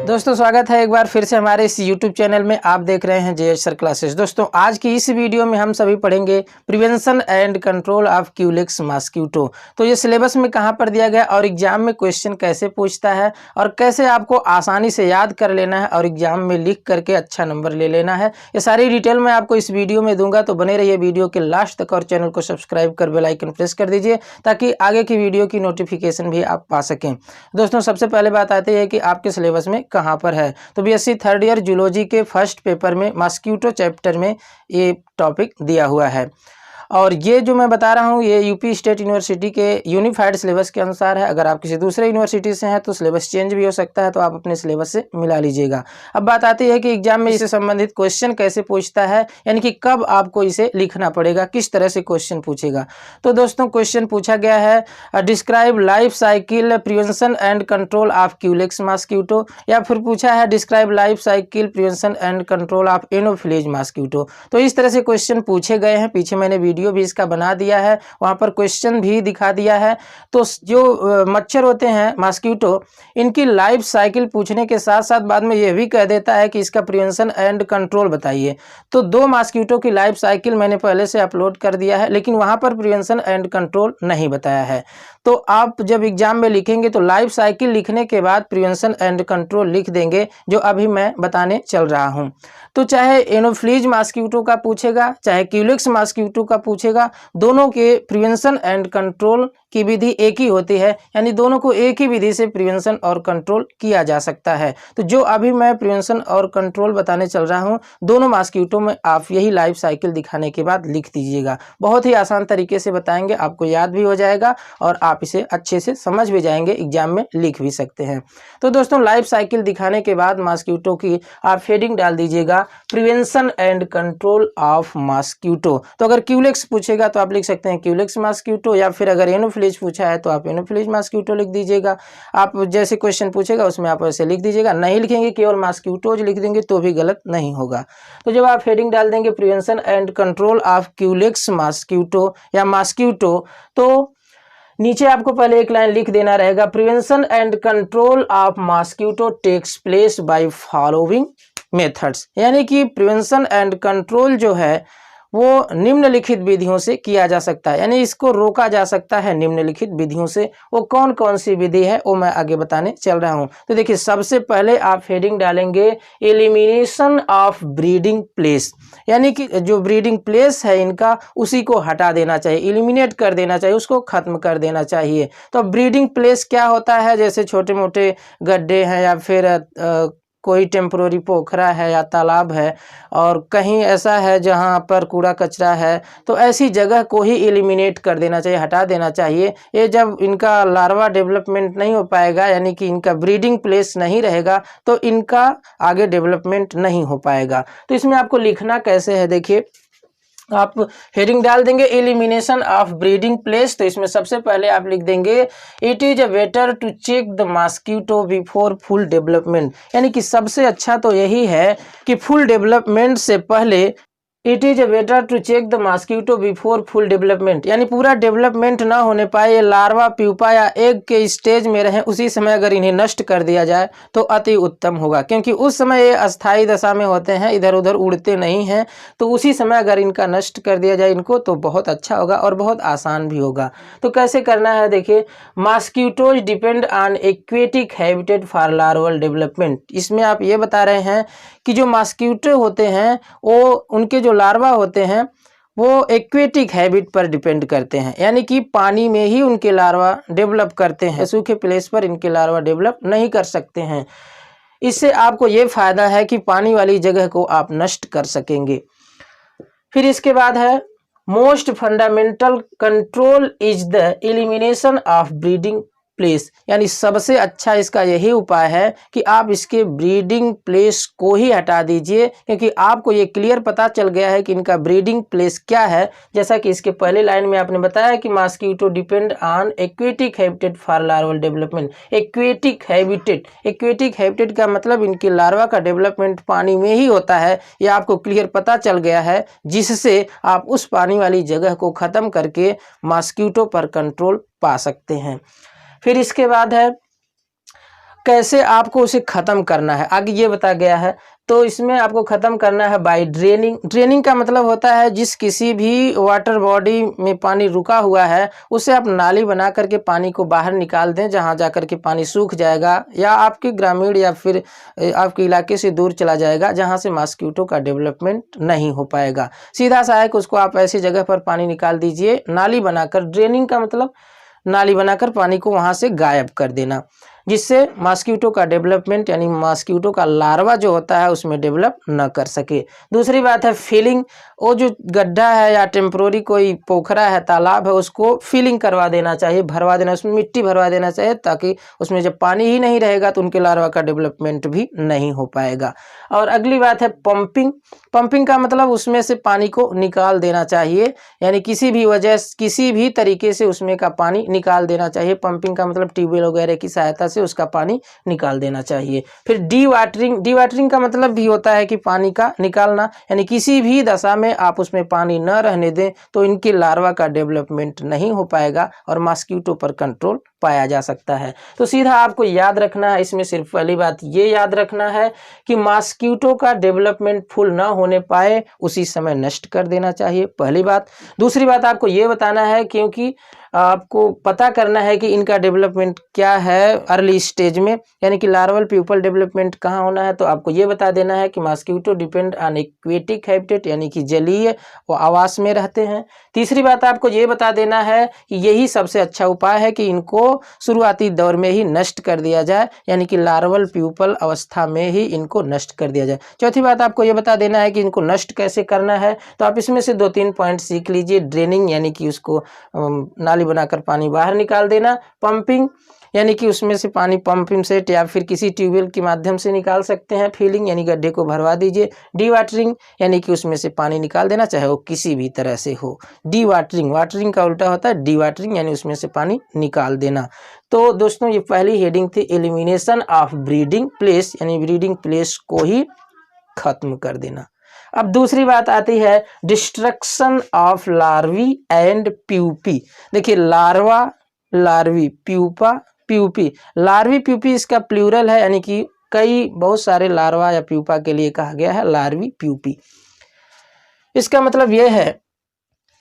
दोस्तों स्वागत है एक बार फिर से हमारे इस YouTube चैनल में। आप देख रहे हैं जेएच सर क्लासेस। दोस्तों आज की इस वीडियो में हम सभी पढ़ेंगे prevention and control of culex mosquito. तो ये सिलेबस में कहाँ पर दिया गया और एग्जाम में क्वेश्चन कैसे पूछता है और कैसे आपको आसानी से याद कर लेना है और एग्जाम में लिख करके अच्छा नंबर ले लेना है, ये सारी डिटेल मैं आपको इस वीडियो में दूंगा। तो बने रहिए वीडियो के लास्ट तक और चैनल को सब्सक्राइब कर बेल आइकन प्रेस कर दीजिए ताकि आगे की वीडियो की नोटिफिकेशन भी आप पा सकें। दोस्तों सबसे पहले बात आती है कि आपके सिलेबस में कहाँ पर है। तो बीएससी थर्ड ईयर जूलॉजी के फर्स्ट पेपर में मॉस्किटो चैप्टर में ये टॉपिक दिया हुआ है और ये जो मैं बता रहा हूँ ये यूपी स्टेट यूनिवर्सिटी के यूनिफाइड सिलेबस के अनुसार है। अगर आप किसी दूसरे यूनिवर्सिटी से हैं तो सिलेबस चेंज भी हो सकता है, तो आप अपने सिलेबस से मिला लीजिएगा। अब बात आती है कि एग्जाम में इससे संबंधित क्वेश्चन कैसे पूछता है, यानी कि कब आपको इसे लिखना पड़ेगा, किस तरह से क्वेश्चन पूछेगा। तो दोस्तों क्वेश्चन पूछा गया है describe life cycle prevention and control of culex mosquito, या फिर पूछा है describe life cycle prevention and control of anopheles mosquito. तो इस तरह से क्वेश्चन पूछे गए हैं। पीछे मैंने वीडियो भी इसका बना दिया है, वहां पर क्वेश्चन भी दिखा दिया है। तो जो मच्छर होते हैं मॉस्किटो, इनकी लाइफ साइकिल पूछने के साथ साथ बाद में यह भी कह देता है कि इसका प्रिवेंशन एंड कंट्रोल बताइए। तो 2 मॉस्किटो की लाइफ साइकिल मैंने पहले से अपलोड कर दिया है, लेकिन वहां पर प्रिवेंशन एंड कंट्रोल नहीं बताया है। तो आप जब एग्जाम में लिखेंगे तो लाइफ साइकिल लिखने के बाद प्रिवेंशन एंड कंट्रोल लिख देंगे, जो अभी मैं बताने चल रहा हूं। तो चाहे एनोफिलीज मॉस्किटो का पूछेगा चाहे क्यूलेक्स मॉस्किटो का पूछेगा, दोनों के प्रिवेंशन एंड कंट्रोल की विधि एक ही होती है, यानी दोनों को एक ही विधि से प्रिवेंशन और कंट्रोल किया जा सकता है। तो जो अभी मैं प्रिवेंशन और कंट्रोल बताने चल रहा हूं, दोनों मॉस्किटो में आप यही लाइफ साइकिल दिखाने के बाद लिख दीजिएगा। बहुत ही आसान तरीके से बताएंगे, आपको याद भी हो जाएगा और आप इसे अच्छे से समझ भी जाएंगे, एग्जाम में लिख भी सकते हैं। तो दोस्तों लाइफ साइकिल दिखाने के बाद मॉस्किटो की आप हेडिंग डाल दीजिएगा prevention and control of mosquito. तो अगर क्यूलेक्स पूछेगा तो आप लिख सकते हैं क्यूलेक्स मॉस्किटो, या फिर अगर एनोफिलीज पूछा है तो आप एनोफिलीज मॉस्किटो लिख दीजिएगा। आप जैसे क्वेश्चन पूछेगा उसमें आप ऐसे लिख दीजिएगा। नहीं लिखेंगे केवल मॉस्किटोज लिख देंगे तो भी गलत नहीं होगा। तो जब आप हेडिंग डाल देंगे prevention and control of culex mosquito या मॉस्किटो, तो नीचे आपको पहले एक लाइन लिख देना रहेगा prevention and control of mosquito takes place by following methods, यानी कि प्रिवेंशन एंड कंट्रोल जो है वो निम्नलिखित विधियों से किया जा सकता है, यानी इसको रोका जा सकता है निम्नलिखित विधियों से। वो कौन कौन सी विधि है वो मैं आगे बताने चल रहा हूं। तो देखिए सबसे पहले आप हेडिंग डालेंगे एलिमिनेशन ऑफ ब्रीडिंग प्लेस, यानी कि जो ब्रीडिंग प्लेस है इनका उसी को हटा देना चाहिए, एलिमिनेट कर देना चाहिए, उसको खत्म कर देना चाहिए। तो ब्रीडिंग प्लेस क्या होता है, जैसे छोटे मोटे गड्ढे हैं या फिर कोई टेम्पोररी पोखरा है या तालाब है और कहीं ऐसा है जहां पर कूड़ा कचरा है, तो ऐसी जगह को ही एलिमिनेट कर देना चाहिए, हटा देना चाहिए। ये जब इनका लार्वा डेवलपमेंट नहीं हो पाएगा, यानी कि इनका ब्रीडिंग प्लेस नहीं रहेगा, तो इनका आगे डेवलपमेंट नहीं हो पाएगा। तो इसमें आपको लिखना कैसे है, देखिए आप हेडिंग डाल देंगे एलिमिनेशन ऑफ ब्रीडिंग प्लेस। तो इसमें सबसे पहले आप लिख देंगे it is better to check the mosquito before full development, यानी कि सबसे अच्छा तो यही है कि फुल डेवलपमेंट से पहले it is better to check the mosquito before full development, यानी पूरा डेवलपमेंट ना होने पाए, ये लार्वा प्यूपा या एग के स्टेज में रहें, उसी समय अगर इन्हें नष्ट कर दिया जाए तो अति उत्तम होगा, क्योंकि उस समय ये अस्थायी दशा में होते हैं, इधर उधर उड़ते नहीं हैं। तो उसी समय अगर इनका नष्ट कर दिया जाए इनको तो बहुत अच्छा होगा और बहुत आसान भी होगा। तो कैसे करना है, देखिए mosquitoes depend on aquatic habitat for larval development. इसमें आप ये बता रहे हैं कि जो मॉस्किटो होते हैं वो उनके जो लार्वा होते हैं वो एक्वेटिक हैबिट पर डिपेंड करते हैं, यानी कि पानी में ही उनके लार्वा डेवलप करते हैं, सूखे प्लेस पर इनके लार्वा डेवलप नहीं कर सकते हैं। इससे आपको ये फायदा है कि पानी वाली जगह को आप नष्ट कर सकेंगे। फिर इसके बाद है most fundamental control is the elimination of breeding place, यानी सबसे अच्छा इसका यही उपाय है कि आप इसके ब्रीडिंग प्लेस को ही हटा दीजिए, क्योंकि आपको ये क्लियर पता चल गया है कि इनका ब्रीडिंग प्लेस क्या है। जैसा कि इसके पहले लाइन में आपने बताया कि mosquito depend on aquatic habitat for larval development. Aquatic habitat का मतलब इनके लार्वा का डेवलपमेंट पानी में ही होता है, ये आपको क्लियर पता चल गया है, जिससे आप उस पानी वाली जगह को ख़त्म करके मॉस्किटो पर कंट्रोल पा सकते हैं। फिर इसके बाद है कैसे आपको उसे ख़त्म करना है, आगे ये बता गया है। तो इसमें आपको ख़त्म करना है बाय ड्रेनिंग। ड्रेनिंग का मतलब होता है जिस किसी भी वाटर बॉडी में पानी रुका हुआ है उसे आप नाली बना करके पानी को बाहर निकाल दें, जहां जाकर के पानी सूख जाएगा या आपके ग्रामीण या फिर आपके इलाके से दूर चला जाएगा, जहां से मॉस्किटो का डेवलपमेंट नहीं हो पाएगा। सीधा सा है कि उसको आप ऐसी जगह पर पानी निकाल दीजिए, नाली बनाकर। ड्रेनिंग का मतलब नाली बनाकर पानी को वहां से गायब कर देना, जिससे मॉस्किटो का डेवलपमेंट यानी मॉस्किटो का लार्वा जो होता है उसमें डेवलप न कर सके। दूसरी बात है फिलिंग। वो जो गड्ढा है या टेम्प्रोरी कोई पोखरा है, तालाब है, उसको फिलिंग करवा देना चाहिए, भरवा देना, उसमें मिट्टी भरवा देना चाहिए, ताकि उसमें जब पानी ही नहीं रहेगा तो उनके लार्वा का डेवलपमेंट भी नहीं हो पाएगा। और अगली बात है पंपिंग। पंपिंग का मतलब उसमें से पानी को निकाल देना चाहिए, यानी किसी भी तरीके से उसमें का पानी निकाल देना चाहिए। पंपिंग का मतलब ट्यूबवेल वगैरह की सहायता से उसका पानी निकाल देना चाहिए। फिर डी वाटरिंग का मतलब भी होता है कि पानी का निकालना, यानी किसी भी दशा में आप उसमें पानी न रहने दें तो इनके लार्वा का डेवलपमेंट नहीं हो पाएगा और मॉस्किटो पर कंट्रोल पाया जा सकता है। तो सीधा आपको याद रखना है, इसमें सिर्फ पहली बात ये याद रखना है कि मॉस्किटो का डेवलपमेंट फुल ना होने पाए उसी समय नष्ट कर देना चाहिए, पहली बात। दूसरी बात आपको ये बताना है, क्योंकि आपको पता करना है कि इनका डेवलपमेंट क्या है अर्ली स्टेज में, यानी कि लार्वल प्यूपल डेवलपमेंट कहाँ होना है, तो आपको ये बता देना है कि mosquito depend on aquatic habitat, यानी कि जलीय वो आवास में रहते हैं। तीसरी बात आपको ये बता देना है कि यही सबसे अच्छा उपाय है कि इनको शुरुआती दौर में ही नष्ट कर दिया जाए, यानी कि लार्वल प्यूपल अवस्था में ही इनको नष्ट कर दिया जाए। चौथी बात आपको ये बता देना है कि इनको नष्ट कैसे करना है, तो आप इसमें से 2-3 पॉइंट सीख लीजिए। ड्रेनिंग यानी कि उसको नाली बनाकर पानी बाहर निकाल देना। पंपिंग यानी कि उसमें से पानी पंपिंग सेट या फिर किसी ट्यूबवेल के माध्यम से निकाल सकते हैं। फिलिंग यानी गड्ढे को भरवा दीजिए। डी वाटरिंग यानी कि उसमें से पानी निकाल देना, चाहे वो किसी भी तरह से हो। डी वाटरिंग का उल्टा होता है डी वाटरिंग, यानी उसमें से पानी निकाल देना। तो दोस्तों ये पहली हेडिंग थी एलिमिनेशन ऑफ ब्रीडिंग प्लेस, यानी ब्रीडिंग प्लेस को ही खत्म कर देना। अब दूसरी बात आती है destruction of larvae and pupae. देखिए larva, larvae, pupa, pupae. Larvae pupae इसका प्लूरल है, यानी कि बहुत सारे लार्वा या प्यूपा के लिए कहा गया है लार्वी प्यूपी। इसका मतलब यह है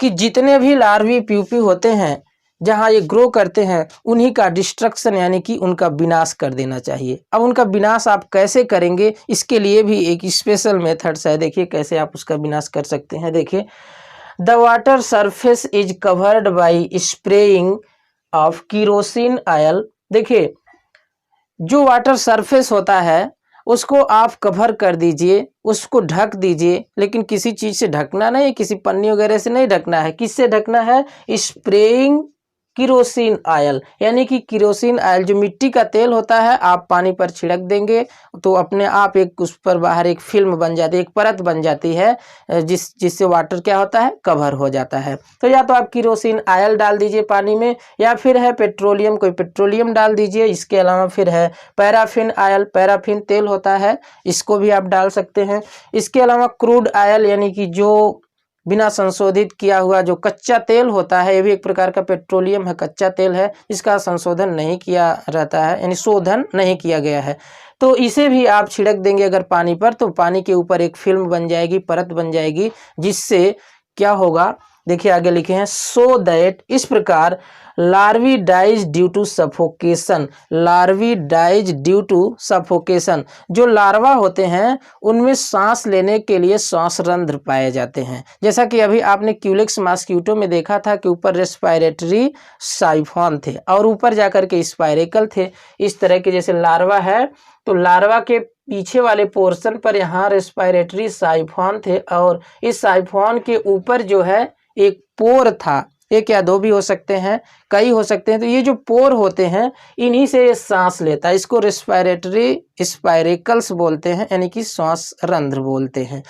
कि जितने भी लार्वी प्यूपी होते हैं जहां ये ग्रो करते हैं उन्हीं का डिस्ट्रक्शन यानी कि उनका विनाश कर देना चाहिए। अब उनका विनाश आप कैसे करेंगे, इसके लिए भी एक स्पेशल मेथड्स है। देखिए कैसे आप उसका विनाश कर सकते हैं। देखिए the water surface is covered by spraying of kerosene oil. देखिए जो वाटर सरफेस होता है उसको आप कवर कर दीजिए, उसको ढक दीजिए, लेकिन किसी चीज़ से ढकना नहीं, किसी पन्नी वगैरह से नहीं ढकना है। किससे ढकना है? स्प्रेइंग किरोसिन ऑयल, यानी कि किरोसिन ऑयल जो मिट्टी का तेल होता है आप पानी पर छिड़क देंगे तो अपने आप एक उस पर बाहर एक फिल्म बन जाती है, एक परत बन जाती है, जिससे वाटर क्या होता है, कवर हो जाता है। तो या तो आप किरोसिन ऑयल डाल दीजिए पानी में, या फिर है पेट्रोलियम, कोई पेट्रोलियम डाल दीजिए। इसके अलावा फिर है पैराफिन ऑयल, पैराफिन तेल होता है, इसको भी आप डाल सकते हैं। इसके अलावा क्रूड ऑयल यानी कि जो बिना संशोधित किया हुआ जो कच्चा तेल होता है, ये भी एक प्रकार का पेट्रोलियम है, कच्चा तेल है, इसका संशोधन नहीं किया रहता है, यानी शोधन नहीं किया गया है। तो इसे भी आप छिड़क देंगे अगर पानी पर, तो पानी के ऊपर एक फिल्म बन जाएगी, परत बन जाएगी, जिससे क्या होगा, देखिए आगे लिखे हैं सो दैट, इस प्रकार larvae dies due to suffocation. Larvae dies due to suffocation, जो लार्वा होते हैं उनमें सांस लेने के लिए सांस रंध्र पाए जाते हैं। जैसा कि अभी आपने क्यूलेक्स मॉस्किटो में देखा था कि ऊपर रेस्पिरेटरी साइफॉन थे और ऊपर जाकर के स्पाइरेकल थे। इस तरह के जैसे लार्वा है तो लार्वा के पीछे वाले पोर्शन पर यहाँ रेस्पिरेटरी साइफॉन थे और इस साइफॉन के ऊपर जो है एक पोर था, एक या दो भी हो सकते हैं, कई हो सकते हैं। तो ये जो पोर होते हैं इन्हीं से ये सांस लेता है, इसको रेस्पिरेटरी स्पायरेकल्स बोलते हैं, यानी कि श्वास रंध्र बोलते हैं।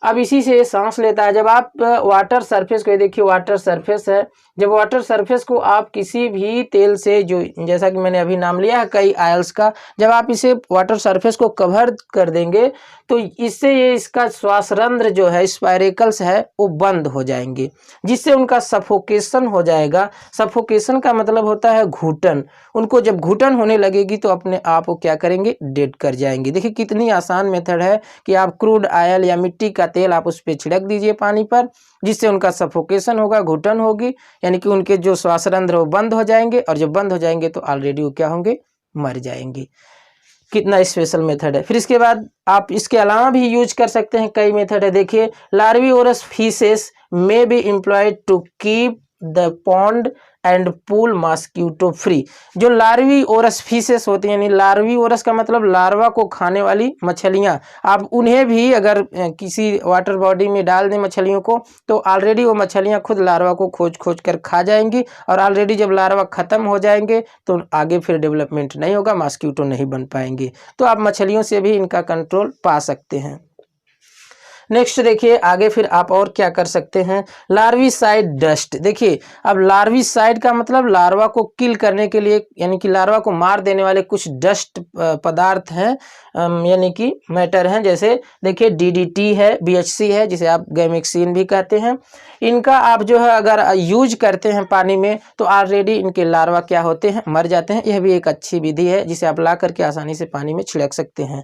अब इसी से सांस लेता है। जब आप वाटर सरफेस को, ये देखिए वाटर सरफेस है, जब वाटर सरफेस को आप किसी भी तेल से, जो जैसा कि मैंने अभी नाम लिया है कई आयल्स का, जब आप इसे वाटर सरफेस को कवर कर देंगे तो इससे ये इसका श्वास रंध्र जो है स्पायरेकल्स है वो बंद हो जाएंगे, जिससे उनका सफोकेशन हो जाएगा। सफोकेशन का मतलब होता है घुटन। उनको जब घुटन होने लगेगी तो अपने आप वो क्या करेंगे, डेड कर जाएंगे। देखिए कितनी आसान मेथड है कि आप क्रूड ऑयल या मिट्टी का तेल आप उस पर छिड़क दीजिए पानी पर, जिससे उनका सफोकेशन होगा, घुटन होगी, यानी कि उनके जो श्वास रंध्र वो बंद हो जाएंगे, और जब बंद हो जाएंगे तो ऑलरेडी वो क्या होंगे, मर जाएंगे। कितना स्पेशल मेथड है। फिर इसके बाद आप इसके अलावा भी यूज कर सकते हैं, कई मेथड है। देखिए larvivorous fishes may be employed to keep the pond and pool mosquito free. जो लार्विओरस फीसेस होती हैं, यानी लार्विओरस का मतलब लार्वा को खाने वाली मछलियां, आप उन्हें भी अगर किसी वाटर बॉडी में डाल दें मछलियों को, तो ऑलरेडी वो मछलियां खुद लार्वा को खोज खोज कर खा जाएंगी, और ऑलरेडी जब लार्वा खत्म हो जाएंगे तो आगे फिर डेवलपमेंट नहीं होगा, मॉस्किटो नहीं बन पाएंगे। तो आप मछलियों से भी इनका कंट्रोल पा सकते हैं। नेक्स्ट देखिए आगे फिर आप और क्या कर सकते हैं, लार्विसाइड डस्ट। देखिए अब लार्विसाइड का मतलब लार्वा को किल करने के लिए, यानी कि लार्वा को मार देने वाले कुछ डस्ट पदार्थ हैं, यानी कि मैटर हैं। जैसे देखिए DDT है, BHC है, जिसे आप गैमेक्सिन भी कहते हैं। इनका आप जो है अगर यूज करते हैं पानी में तो ऑलरेडी इनके लार्वा क्या होते हैं, मर जाते हैं। यह भी एक अच्छी विधि है जिसे आप ला करके आसानी से पानी में छिड़क सकते हैं।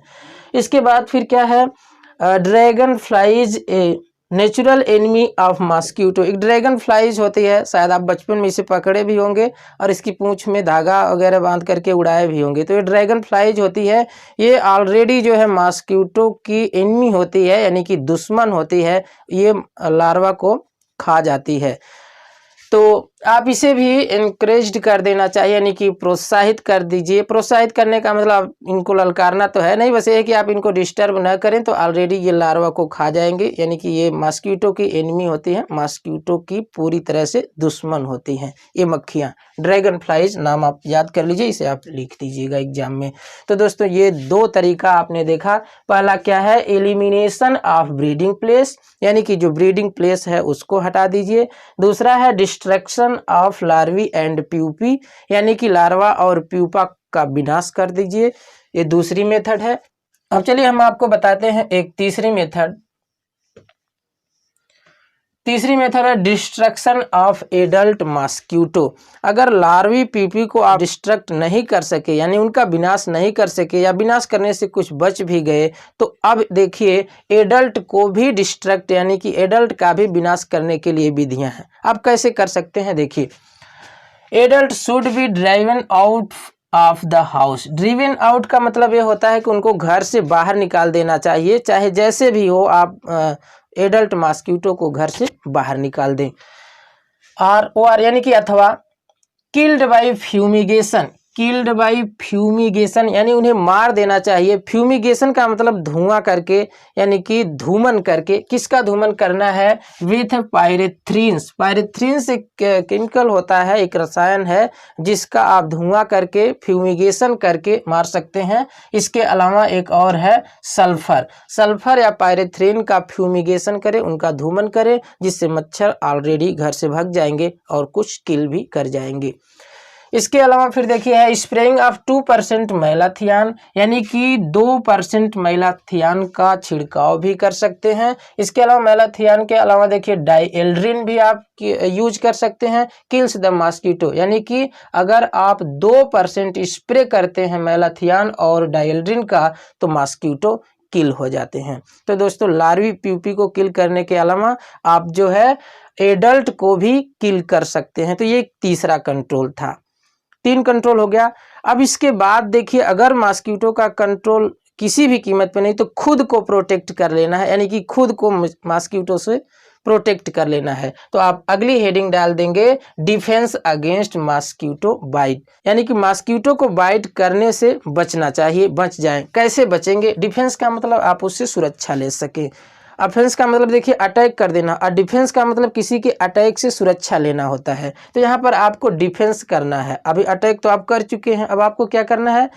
इसके बाद फिर क्या है, dragon flies a natural enemy of mosquito. एक ड्रैगन फ्लाइज होती है, शायद आप बचपन में इसे पकड़े भी होंगे और इसकी पूंछ में धागा वगैरह बांध करके उड़ाए भी होंगे। तो ये ड्रैगन फ्लाइज होती है, ये ऑलरेडी जो है मॉस्किटो की एनिमी होती है, यानी कि दुश्मन होती है, ये लार्वा को खा जाती है। तो आप इसे भी इनकरेज्ड कर देना चाहिए, यानी कि प्रोत्साहित कर दीजिए। प्रोत्साहित करने का मतलब इनको ललकारना तो है नहीं, बस ये है कि आप इनको डिस्टर्ब न करें, तो ऑलरेडी ये लार्वा को खा जाएंगे। यानी कि ये मॉस्किटो की एनिमी होती है, मॉस्किटो की पूरी तरह से दुश्मन होती हैं ये मक्खियाँ। ड्रैगन फ्लाइज नाम आप याद कर लीजिए, इसे आप लिख दीजिएगा एग्जाम में। तो दोस्तों ये दो तरीका आपने देखा। पहला क्या है, एलिमिनेशन ऑफ ब्रीडिंग प्लेस, यानी कि जो ब्रीडिंग प्लेस है उसको हटा दीजिए। दूसरा है destruction of larvae and pupae, यानी कि लार्वा और प्यूपा का विनाश कर दीजिए। ये दूसरी मेथड है। अब चलिए हम आपको बताते हैं एक तीसरी मेथड। तीसरी मेथड है डिस्ट्रक्शन ऑफ एडल्ट मॉस्किटो। अगर लार्वी प्यूपी को आप डिस्ट्रक्ट नहीं कर सके, यानी उनका विनाश नहीं कर सके, या विनाश करने से कुछ बच भी गए, तो अब देखिए एडल्ट को भी डिस्ट्रक्ट, यानी कि एडल्ट का भी विनाश करने के लिए विधियां हैं। आप कैसे कर सकते हैं, देखिए adult should be driven out of the house. Driven out का मतलब ये होता है कि उनको घर से बाहर निकाल देना चाहिए, चाहे जैसे भी हो आप एडल्ट मॉस्किटो को घर से बाहर निकाल दें। और यानी कि अथवा killed by fumigation. Killed by fumigation यानी उन्हें मार देना चाहिए। फ्यूमिगेशन का मतलब धुआं करके, यानी कि धूमन करके। किसका धूमन करना है, विथ पायरेथ्रिन्स। पायरेथ्रिन्स एक केमिकल होता है, एक रसायन है जिसका आप धुआं करके, फ्यूमिगेशन करके मार सकते हैं। इसके अलावा एक और है सल्फर। सल्फर या पायरेथ्रिन का फ्यूमिगेशन करें, उनका धूमन करें, जिससे मच्छर ऑलरेडी घर से भाग जाएंगे और कुछ किल भी कर जाएंगे। इसके अलावा फिर देखिए है स्प्रेइंग ऑफ 2% मैलाथियान, यानी कि 2% मैलाथियान का छिड़काव भी कर सकते हैं। इसके अलावा मैलाथियान के अलावा देखिए डाइएल्ड्रिन भी आप यूज कर सकते हैं। किल्स द मॉस्किटो, यानी कि अगर आप 2% स्प्रे करते हैं मैलाथियान और डाइएल्ड्रिन का, तो मॉस्किटो किल हो जाते हैं। तो दोस्तों लार्वी प्यूपी को किल करने के अलावा आप जो है एडल्ट को भी किल कर सकते हैं। तो ये तीसरा कंट्रोल था। 3 कंट्रोल हो गया। अब इसके बाद देखिए अगर मॉस्किटो का कंट्रोल किसी भी कीमत पे नहीं, तो खुद को प्रोटेक्ट कर लेना है, यानी कि खुद को मॉस्किटो से प्रोटेक्ट कर लेना है। तो आप अगली हेडिंग डाल देंगे डिफेंस अगेंस्ट मॉस्किटो बाइट, यानी कि मॉस्किटो को बाइट करने से बचना चाहिए, बच जाएं। कैसे बचेंगे, डिफेंस का मतलब आप उससे सुरक्षा ले सकें। ऑफेंस का मतलब देखिए अटैक कर देना, और डिफेंस का मतलब किसी के अटैक से सुरक्षा लेना होता है। तो यहाँ पर आपको डिफेंस करना है। अभी अटैक तो आप कर चुके हैं, अब आपको क्या करना है,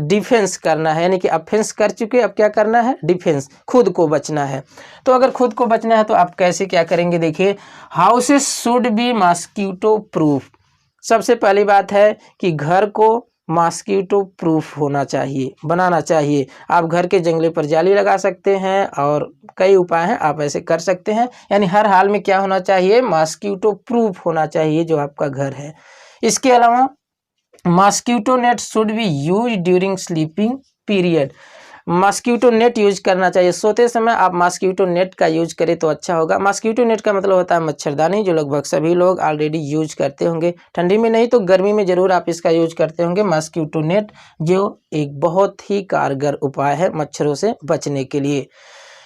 डिफेंस करना है। यानी कि ऑफेंस कर चुके, अब क्या करना है, डिफेंस, खुद को बचना है। तो अगर खुद को बचना है तो आप कैसे क्या करेंगे, देखिए houses should be mosquito proof. सबसे पहली बात है कि घर को मॉस्किटो प्रूफ होना चाहिए, बनाना चाहिए। आप घर के जंगले पर जाली लगा सकते हैं और कई उपाय हैं, आप ऐसे कर सकते हैं। यानी हर हाल में क्या होना चाहिए, मॉस्किटो प्रूफ होना चाहिए जो आपका घर है। इसके अलावा mosquito net should be use during sleeping period. Mosquito net use करना चाहिए, सोते समय आप मॉस्किटो नेट का यूज करें तो अच्छा होगा। मॉस्किटो नेट का मतलब होता है मच्छरदानी, जो लगभग सभी लोग ऑलरेडी यूज करते होंगे। ठंडी में नहीं तो गर्मी में ज़रूर आप इसका यूज करते होंगे, मॉस्किटो नेट, जो एक बहुत ही कारगर उपाय है मच्छरों से बचने के लिए।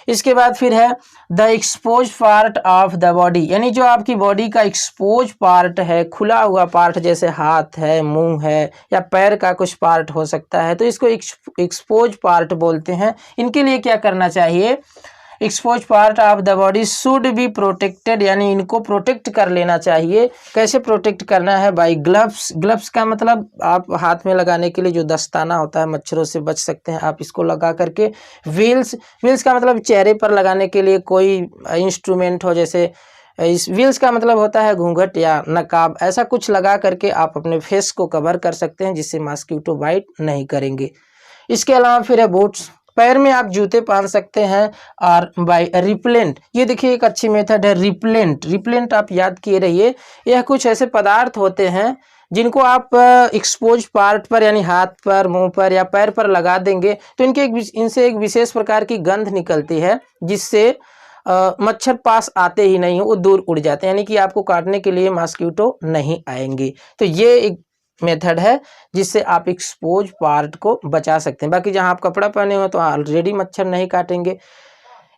इसके बाद फिर है the expose part of the body, यानी जो आपकी बॉडी का एक्सपोज पार्ट है, खुला हुआ पार्ट, जैसे हाथ है, मुंह है, या पैर का कुछ पार्ट हो सकता है, तो इसको एक्सपोज पार्ट बोलते हैं। इनके लिए क्या करना चाहिए, expose part of the body should be protected, यानी इनको प्रोटेक्ट कर लेना चाहिए। कैसे प्रोटेक्ट करना है, बाय ग्लव्स। ग्लव्स का मतलब आप हाथ में लगाने के लिए जो दस्ताना होता है, मच्छरों से बच सकते हैं आप इसको लगा करके। व्हील्स, व्हील्स का मतलब चेहरे पर लगाने के लिए कोई इंस्ट्रूमेंट हो, जैसे इस व्हील्स का मतलब होता है घूंघट या नकाब, ऐसा कुछ लगा करके आप अपने फेस को कवर कर सकते हैं, जिससे मॉस्किटो बाइट नहीं करेंगे। इसके अलावा फिर है बूट्स, पैर में आप जूते पहन सकते हैं। और बाय रिपेलेंट, ये देखिए एक अच्छी मेथड है, रिपेलेंट। रिपेलेंट आप याद किए रहिए, यह कुछ ऐसे पदार्थ होते हैं जिनको आप एक्सपोज पार्ट पर, यानी हाथ पर, मुंह पर या पैर पर लगा देंगे तो इनसे एक विशेष प्रकार की गंध निकलती है, जिससे मच्छर पास आते ही नहीं, वो दूर उड़ जाते हैं, यानी कि आपको काटने के लिए मॉस्किटो नहीं आएंगे। तो ये एक मेथड है जिससे आप एक्सपोज पार्ट को बचा सकते हैं। बाकी जहां आप कपड़ा पहने हो तो ऑलरेडी मच्छर नहीं काटेंगे।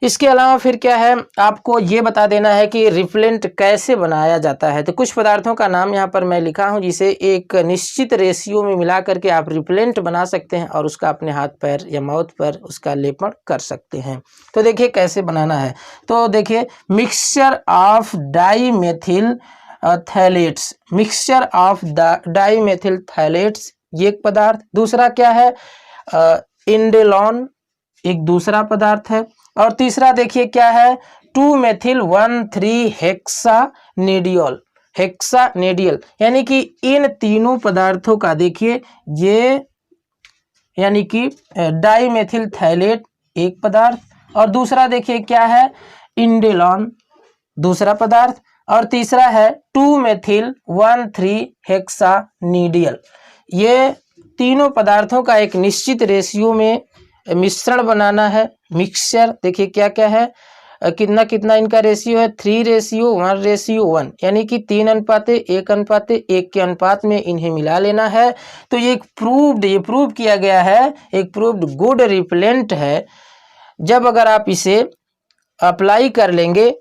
इसके अलावा फिर क्या है, आपको ये बता देना है कि रिपेलेंट कैसे बनाया जाता है। तो कुछ पदार्थों का नाम यहाँ पर मैं लिखा हूँ, जिसे एक निश्चित रेशियो में मिला करके आप रिपेलेंट बना सकते हैं और उसका अपने हाथ पैर या माउथ पर उसका लेपन कर सकते हैं। तो देखिए कैसे बनाना है, तो देखिए mixture of dimethyl phthalates, mixture of dimethyl phthalates ये एक पदार्थ। दूसरा क्या है, इंडेलॉन एक दूसरा पदार्थ है। और तीसरा देखिए क्या है, 2-मेथिल-1,3 हेक्सानेडियोल, हेक्सानेडियल, यानी कि इन तीनों पदार्थों का देखिए ये, यानी कि डाईमेथिल थैलेट एक पदार्थ, और दूसरा देखिए क्या है, इंडेलॉन दूसरा पदार्थ, और तीसरा है 2-मेथिल-1,3 हेक्सानेडियल। ये तीनों पदार्थों का एक निश्चित रेशियो में मिश्रण बनाना है। मिक्सचर देखिए क्या क्या है, कितना कितना इनका रेशियो है, 3:1:1, यानी कि 3:1:1 के अनुपात में इन्हें मिला लेना है। तो ये ये प्रूव किया गया है, एक प्रूव्ड गुड रिपेलेंट है। जब अगर आप इसे अप्लाई कर लेंगे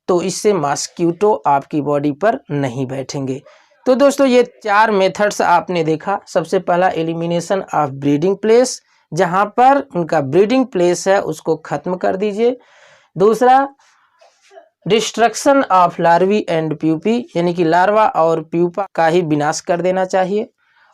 तो इससे मॉस्किटो आपकी बॉडी पर नहीं बैठेंगे। तो दोस्तों ये 4 मेथड्स आपने देखा। सबसे पहला एलिमिनेशन ऑफ ब्रीडिंग प्लेस, जहां पर उनका ब्रीडिंग प्लेस है उसको खत्म कर दीजिए। दूसरा destruction of larvae and pupae, यानी कि लार्वा और प्यूपा का ही विनाश कर देना चाहिए।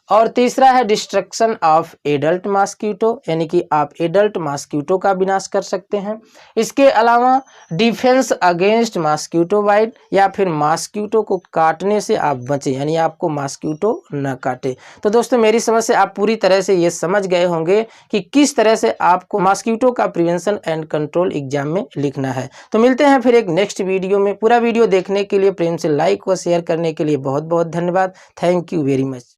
और तीसरा है डिस्ट्रक्शन ऑफ एडल्ट मॉस्किटो, यानी कि आप एडल्ट मॉस्किटो का विनाश कर सकते हैं। इसके अलावा डिफेंस अगेंस्ट मॉस्किटो बाइट, या फिर मॉस्किटो को काटने से आप बचें, यानी आपको मॉस्किटो न काटे। तो दोस्तों मेरी समझ से आप पूरी तरह से ये समझ गए होंगे कि किस तरह से आपको मॉस्किटो का प्रिवेंशन एंड कंट्रोल एग्जाम में लिखना है। तो मिलते हैं फिर एक नेक्स्ट वीडियो में। पूरा वीडियो देखने के लिए, प्रेम से लाइक व शेयर करने के लिए बहुत बहुत धन्यवाद। Thank you very much.